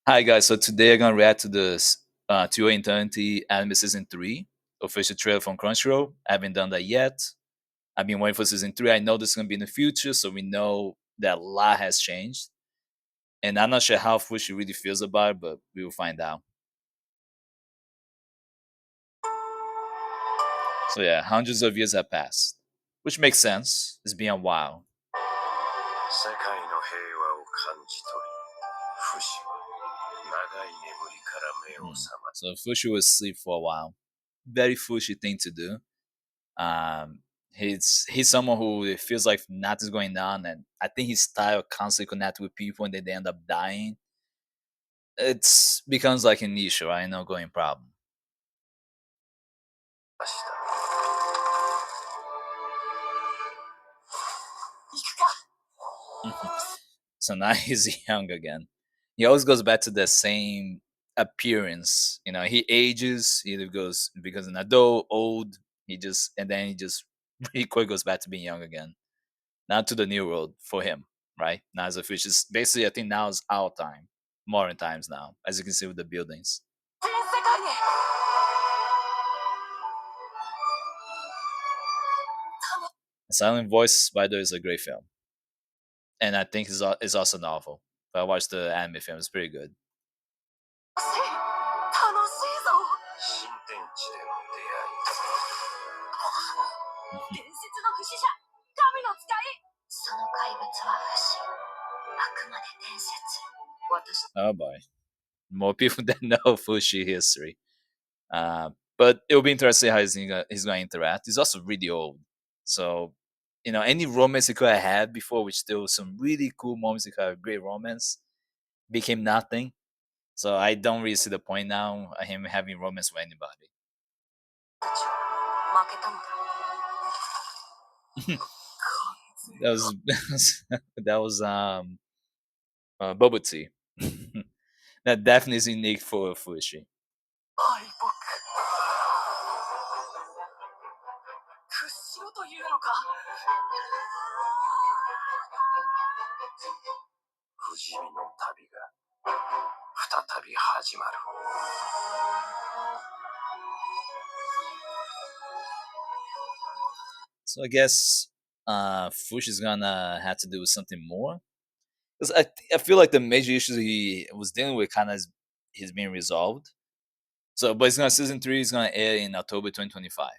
Hi guys, so today I'm gonna react to this 2 Eternity Anime Season 3 official trailer from Crunchyroll. I haven't done that yet. I've been waiting for Season 3. I know this is gonna be in the future, so we know that a lot has changed. And I'm not sure how Fushi really feels about it, but we will find out. So yeah, hundreds of years have passed. Which makes sense. It's been a while. 世界の平和を感じ取り、フシは長い眠りから目を覚ま So Fushi was asleep for a while. Very Fushi thing to do. He's someone who it feels like nothing's going on, and I think his style constantly connect with people, and then they end up dying. It's becomes like an issue, right? No going problem. So now he's young again. He always goes back to the same appearance. You know, he ages, he either goes because an adult, old, he just really quick goes back to being young again. Not to the new world for him, right? Now as a fish is basically I think now is our time. Modern times now, as you can see with the buildings. Silent Voice Spider is a great film. And I think it's also novel. But I watched the anime film, it's pretty good. Oh boy. More people that know Fushi history. But it'll be interesting how he's gonna interact. He's also really old. So, you know, any romance he could have had before, which there was some really cool moments he could have great romance, became nothing. So I don't really see the point now of him having romance with anybody. that was that was bubble tea. That definitely is unique for Fushi. So I guess Fush is gonna have to do with something more. Because I feel like the major issues he was dealing with kind of is being resolved. So, but it's gonna season 3 is gonna air in October 2025.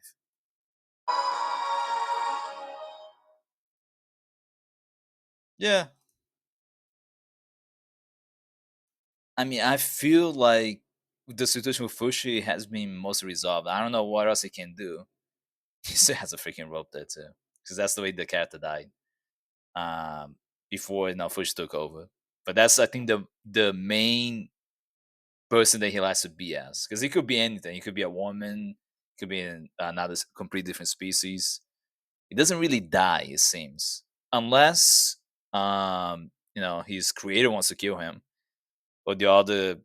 Yeah, I mean, I feel like the situation with Fushi has been mostly resolved. I don't know what else he can do. He still has a freaking rope there too, because that's the way the character died. Um, Before now Fushi took over. But that's I think the main person that he likes to be as, because he could be anything. He could be a woman, could be another complete different species. He doesn't really die, it seems, unless you know his creator wants to kill him, or the other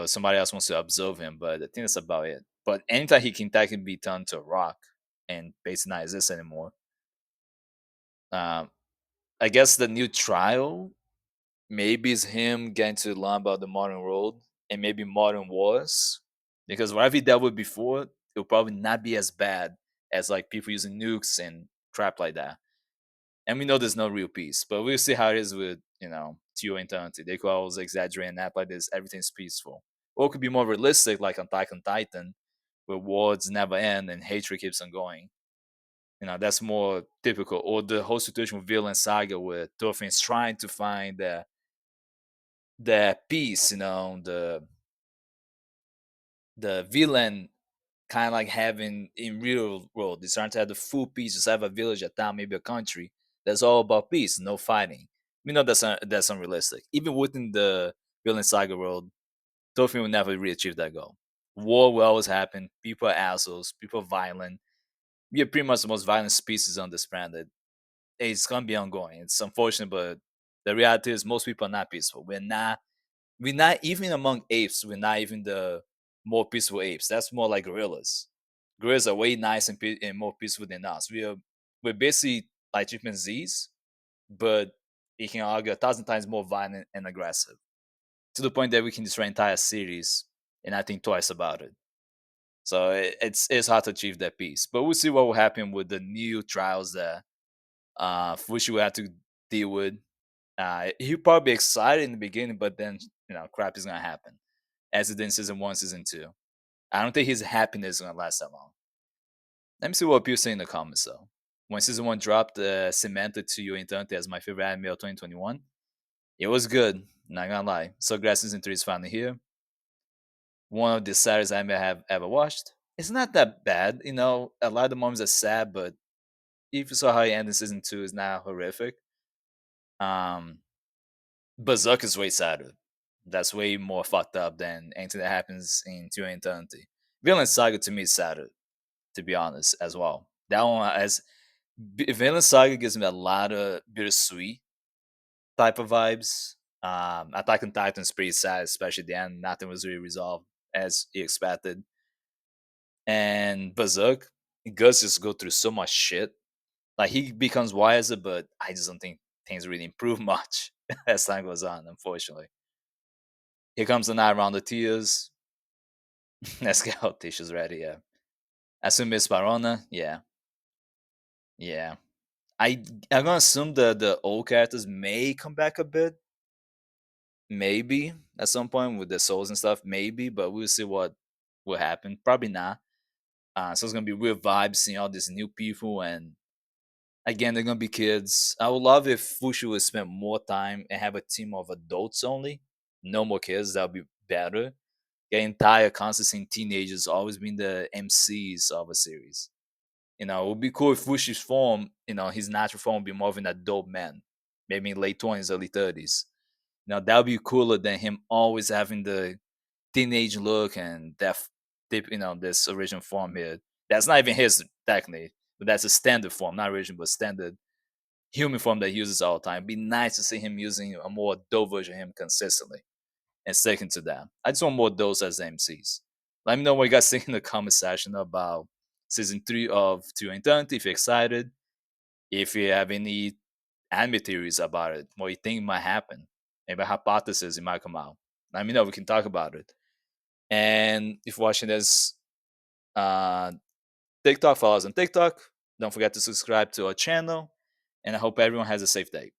somebody else wants to observe him. But I think that's about it. But anytime he can technically be turned to a rock and basically not exist anymore. Um, I guess the new trial maybe it's him getting to learn about the modern world and maybe modern wars. Because whatever he dealt with before, it'll probably not be as bad as like people using nukes and crap like that. And we know there's no real peace, but we'll see how it is with, you know, Tio and Eternity. They could always exaggerate and act like this, everything's peaceful. Or it could be more realistic, like on Attack on Titan, where wars never end and hatred keeps on going. You know, that's more typical. Or the whole situation with Villain Saga, where Thorfinn's trying to find the peace, you know, the villain kind of like having in real world. They're trying to have the full peace, just have a village, a town, maybe a country. That's all about peace, no fighting. We know that's unrealistic. Even within the villain saga world, Thorfinn will never really achieve that goal. War will always happen. People are assholes. People are violent. We are pretty much the most violent species on this planet. It's gonna be ongoing. It's unfortunate, but the reality is most people are not peaceful. We're not even among apes. We're not even the more peaceful apes. That's more like gorillas. Gorillas are way nice and more peaceful than us. We're basically like chimpanzees, but you can argue 1,000 times more violent and aggressive. to the point that we can destroy entire cities and not think twice about it. So it's hard to achieve that peace. But we'll see what will happen with the new trials that Fushi will have to deal with. He'll probably be excited in the beginning, but then crap is gonna happen, as it did in season one, season two. I don't think his happiness is gonna last that long. Let me see what people say in the comments though. When season one dropped, cemented to you Intante as my favorite anime of 2021. It was good, not gonna lie. So glad season three is finally here. One of the saddest anime I have ever watched. It's not that bad, A lot of the moments are sad, but if you saw how he ended season two, is not horrific. Um, Berserk is way sadder. That's way more fucked up than anything that happens in Tio Eternity. Villain Saga to me is sadder, to be honest, as well. That one has Villain Saga gives me a lot of bittersweet type of vibes. Attack on Titan's pretty sad, especially at the end. Nothing was really resolved as you expected. And Berserk, Gus just go through so much shit. Like he becomes wiser, but I just don't think things really improve much as time goes on, unfortunately. Here comes the night around the tears. Let's get our tissues ready, yeah. Assume Miss Barona, yeah. Yeah. I'm gonna assume the old characters may come back a bit. Maybe at some point with the souls and stuff, maybe, but we'll see what will happen. Probably not. So it's gonna be weird vibes seeing all these new people, and again, they're gonna be kids. I would love if Fushi would spend more time and have a team of adults only, no more kids. That would be better. The entire constant teenagers always being the MCs of a series. It would be cool if Fushi's form, his natural form would be more of an adult man, maybe in late 20s, early 30s. That would be cooler than him always having the teenage look and this original form here. That's not even his technically, but that's a standard form, not original, but standard human form that he uses all the time. It'd be nice to see him using a more adult version of him consistently and sticking to that. I just want more of those as MCs. Let me know what you guys think in the comment section about season three of Two Eternity. If you're excited, if you have any anime theories about it, what you think might happen, maybe a hypothesis it might come out. Let me know. We can talk about it. And if you're watching this uh, TikTok, follow us on TikTok. Don't forget to subscribe to our channel. And I hope everyone has a safe day.